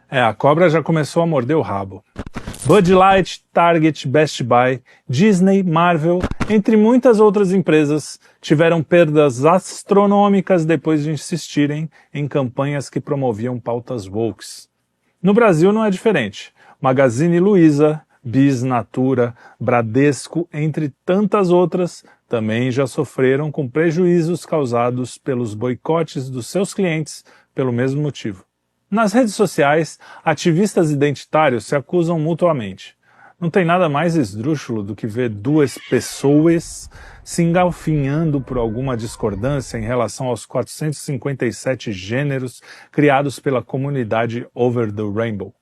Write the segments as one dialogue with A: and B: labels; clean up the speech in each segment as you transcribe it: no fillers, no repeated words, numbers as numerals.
A: A cobra já começou a morder o rabo. Bud Light, Target, Best Buy, Disney, Marvel, entre muitas outras empresas, tiveram perdas astronômicas depois de insistirem em campanhas que promoviam pautas woke. No Brasil não é diferente. Magazine Luiza, Bis, Natura, Bradesco, entre tantas outras, também já sofreram com prejuízos causados pelos boicotes dos seus clientes pelo mesmo motivo. Nas redes sociais, ativistas identitários se acusam mutuamente. Não tem nada mais esdrúxulo do que ver duas pessoas se engalfinhando por alguma discordância em relação aos 457 gêneros criados pela comunidade Over the Rainbow.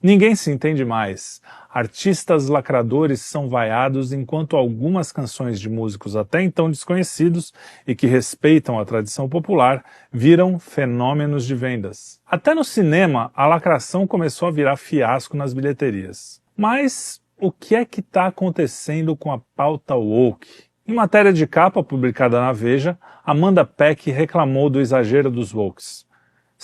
A: Ninguém se entende mais. Artistas lacradores são vaiados enquanto algumas canções de músicos até então desconhecidos e que respeitam a tradição popular viram fenômenos de vendas. Até no cinema, a lacração começou a virar fiasco nas bilheterias. Mas o que é que está acontecendo com a pauta woke? Em matéria de capa publicada na Veja, Amanda Peck reclamou do exagero dos wokes.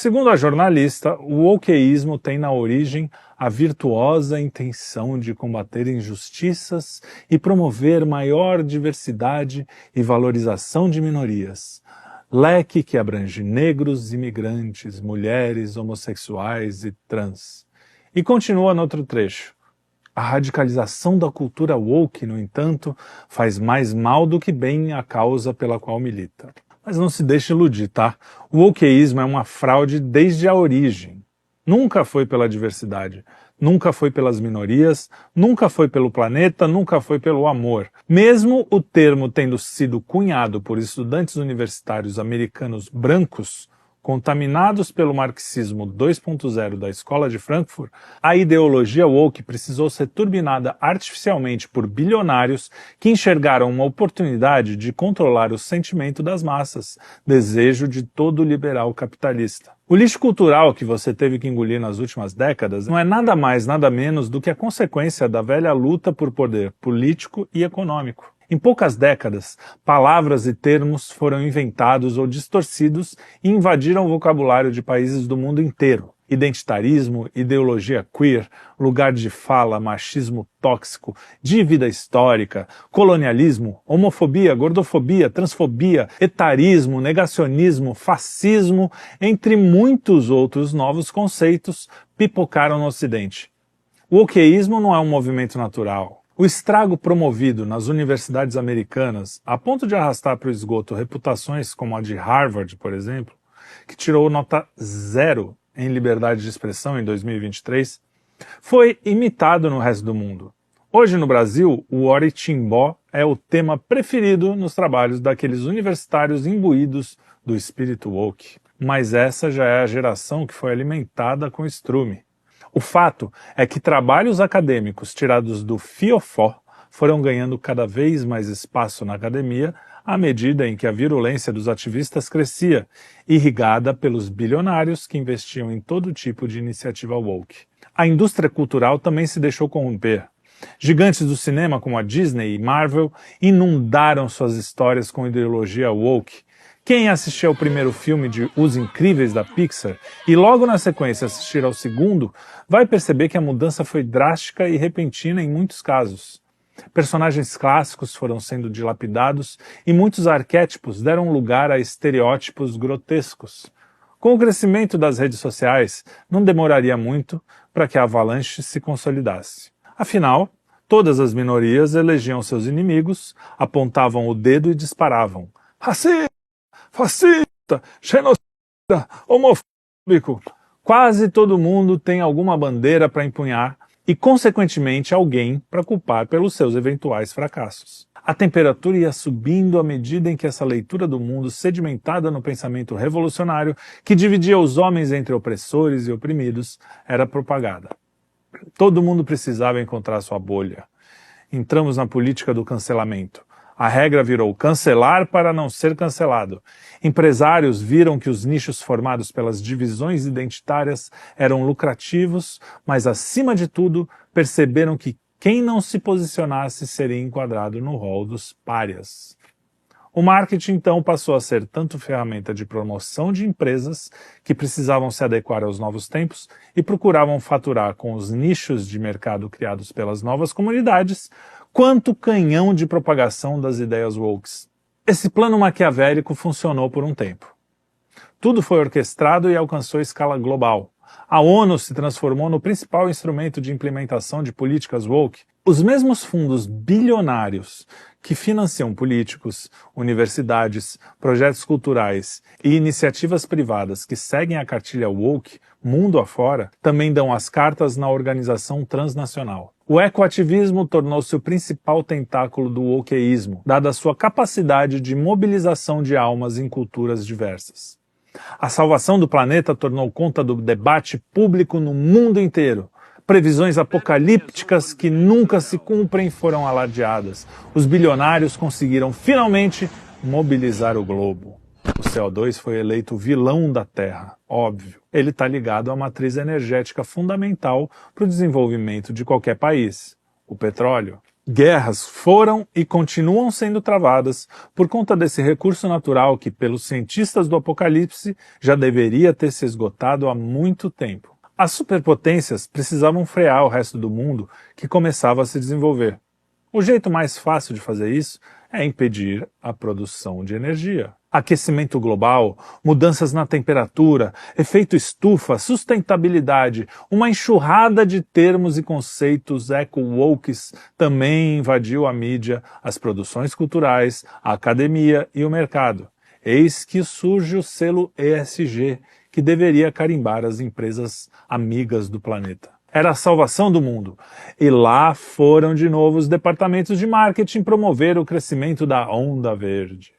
A: Segundo a jornalista, o wokeísmo tem na origem a virtuosa intenção de combater injustiças e promover maior diversidade e valorização de minorias. Leque que abrange negros, imigrantes, mulheres, homossexuais e trans. E continua no outro trecho. A radicalização da cultura woke, no entanto, faz mais mal do que bem à causa pela qual milita. Mas não se deixe iludir, tá? O wokeísmo é uma fraude desde a origem. Nunca foi pela diversidade, nunca foi pelas minorias, nunca foi pelo planeta, nunca foi pelo amor. Mesmo o termo tendo sido cunhado por estudantes universitários americanos brancos, contaminados pelo marxismo 2.0 da Escola de Frankfurt, a ideologia woke precisou ser turbinada artificialmente por bilionários que enxergaram uma oportunidade de controlar o sentimento das massas, desejo de todo liberal capitalista. O lixo cultural que você teve que engolir nas últimas décadas não é nada mais, nada menos do que a consequência da velha luta por poder político e econômico. Em poucas décadas, palavras e termos foram inventados ou distorcidos e invadiram o vocabulário de países do mundo inteiro. Identitarismo, ideologia queer, lugar de fala, machismo tóxico, dívida histórica, colonialismo, homofobia, gordofobia, transfobia, etarismo, negacionismo, fascismo, entre muitos outros novos conceitos, pipocaram no Ocidente. O wokeísmo não é um movimento natural. O estrago promovido nas universidades americanas, a ponto de arrastar para o esgoto reputações como a de Harvard, por exemplo, que tirou nota 0 em liberdade de expressão em 2023, foi imitado no resto do mundo. Hoje no Brasil, o Oritimbó é o tema preferido nos trabalhos daqueles universitários imbuídos do espírito woke. Mas essa já é a geração que foi alimentada com estrume. O fato é que trabalhos acadêmicos tirados do fiofó foram ganhando cada vez mais espaço na academia à medida em que a virulência dos ativistas crescia, irrigada pelos bilionários que investiam em todo tipo de iniciativa woke. A indústria cultural também se deixou corromper. Gigantes do cinema como a Disney e Marvel inundaram suas histórias com ideologia woke. Quem assistir ao primeiro filme de Os Incríveis da Pixar e logo na sequência assistir ao segundo, vai perceber que a mudança foi drástica e repentina em muitos casos. Personagens clássicos foram sendo dilapidados e muitos arquétipos deram lugar a estereótipos grotescos. Com o crescimento das redes sociais, não demoraria muito para que a avalanche se consolidasse. Afinal, todas as minorias elegiam seus inimigos, apontavam o dedo e disparavam. Racista! Fascista, genocida, homofóbico. Quase todo mundo tem alguma bandeira para empunhar e, consequentemente, alguém para culpar pelos seus eventuais fracassos. A temperatura ia subindo à medida em que essa leitura do mundo, sedimentada no pensamento revolucionário, que dividia os homens entre opressores e oprimidos, era propagada. Todo mundo precisava encontrar sua bolha. Entramos na política do cancelamento. A regra virou cancelar para não ser cancelado. Empresários viram que os nichos formados pelas divisões identitárias eram lucrativos, mas, acima de tudo, perceberam que quem não se posicionasse seria enquadrado no rol dos párias. O marketing, então, passou a ser tanto ferramenta de promoção de empresas que precisavam se adequar aos novos tempos e procuravam faturar com os nichos de mercado criados pelas novas comunidades, quanto canhão de propagação das ideias woke. Esse plano maquiavélico funcionou por um tempo. Tudo foi orquestrado e alcançou escala global. A ONU se transformou no principal instrumento de implementação de políticas woke. Os mesmos fundos bilionários que financiam políticos, universidades, projetos culturais e iniciativas privadas que seguem a cartilha woke mundo afora, também dão as cartas na organização transnacional. O ecoativismo tornou-se o principal tentáculo do wokeísmo, dada a sua capacidade de mobilização de almas em culturas diversas. A salvação do planeta tornou conta do debate público no mundo inteiro. Previsões apocalípticas que nunca se cumprem foram alardeadas. Os bilionários conseguiram finalmente mobilizar o globo. O CO2 foi eleito o vilão da Terra, óbvio. Ele está ligado à matriz energética fundamental para o desenvolvimento de qualquer país, o petróleo. Guerras foram e continuam sendo travadas por conta desse recurso natural que, pelos cientistas do apocalipse, já deveria ter se esgotado há muito tempo. As superpotências precisavam frear o resto do mundo que começava a se desenvolver. O jeito mais fácil de fazer isso é impedir a produção de energia. Aquecimento global, mudanças na temperatura, efeito estufa, sustentabilidade, uma enxurrada de termos e conceitos eco-wokes também invadiu a mídia, as produções culturais, a academia e o mercado. Eis que surge o selo ESG, que deveria carimbar as empresas amigas do planeta. Era a salvação do mundo. E lá foram de novo os departamentos de marketing promover o crescimento da onda verde.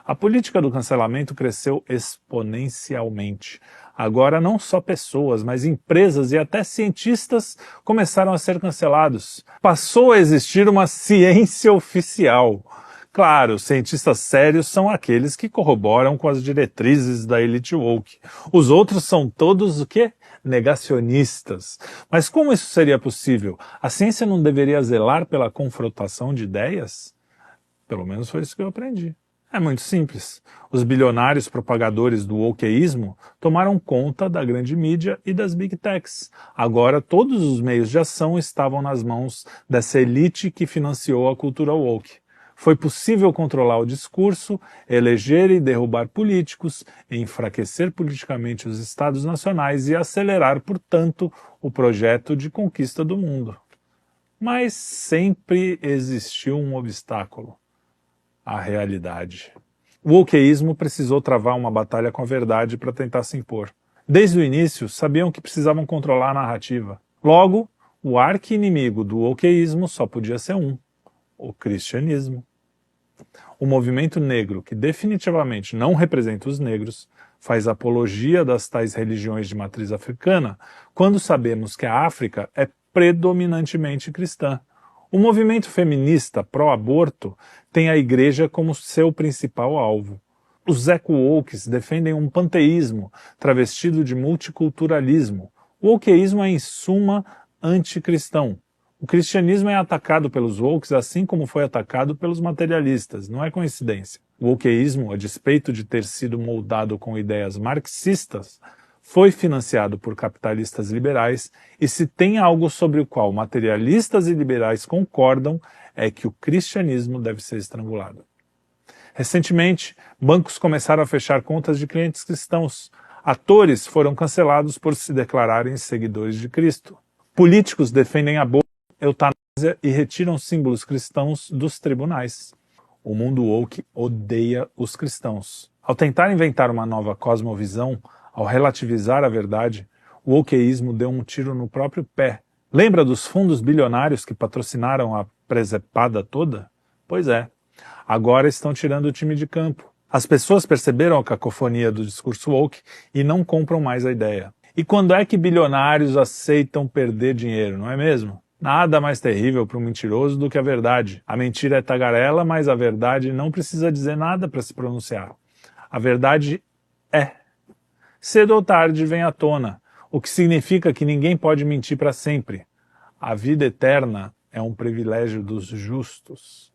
A: A política do cancelamento cresceu exponencialmente. Agora não só pessoas, mas empresas e até cientistas começaram a ser cancelados. Passou a existir uma ciência oficial. Claro, cientistas sérios são aqueles que corroboram com as diretrizes da elite woke. Os outros são todos o quê? Negacionistas. Mas como isso seria possível? A ciência não deveria zelar pela confrontação de ideias? Pelo menos foi isso que eu aprendi. É muito simples. Os bilionários propagadores do wokeísmo tomaram conta da grande mídia e das big techs. Agora todos os meios de ação estavam nas mãos dessa elite que financiou a cultura woke. Foi possível controlar o discurso, eleger e derrubar políticos, enfraquecer politicamente os estados nacionais e acelerar, portanto, o projeto de conquista do mundo. Mas sempre existiu um obstáculo: a realidade. O wokeísmo precisou travar uma batalha com a verdade para tentar se impor. Desde o início, sabiam que precisavam controlar a narrativa. Logo, o arqui-inimigo do wokeísmo só podia ser um: o cristianismo. O movimento negro, que definitivamente não representa os negros, faz apologia das tais religiões de matriz africana, quando sabemos que a África é predominantemente cristã. O movimento feminista pró-aborto tem a igreja como seu principal alvo. Os eco-wokes defendem um panteísmo travestido de multiculturalismo. O wokeísmo é, em suma, anticristão. O cristianismo é atacado pelos wokes assim como foi atacado pelos materialistas, não é coincidência. O wokeísmo, a despeito de ter sido moldado com ideias marxistas, foi financiado por capitalistas liberais, e se tem algo sobre o qual materialistas e liberais concordam, é que o cristianismo deve ser estrangulado. Recentemente, bancos começaram a fechar contas de clientes cristãos. Atores foram cancelados por se declararem seguidores de Cristo. Políticos defendem aborto, eutanásia e retiram símbolos cristãos dos tribunais. O mundo woke odeia os cristãos. Ao tentar inventar uma nova cosmovisão, ao relativizar a verdade, o wokeísmo deu um tiro no próprio pé. Lembra dos fundos bilionários que patrocinaram a presepada toda? Pois é, agora estão tirando o time de campo. As pessoas perceberam a cacofonia do discurso woke e não compram mais a ideia. E quando é que bilionários aceitam perder dinheiro, não é mesmo? Nada mais terrível para um mentiroso do que a verdade. A mentira é tagarela, mas a verdade não precisa dizer nada para se pronunciar. A verdade é. Cedo ou tarde vem à tona, o que significa que ninguém pode mentir para sempre. A vida eterna é um privilégio dos justos.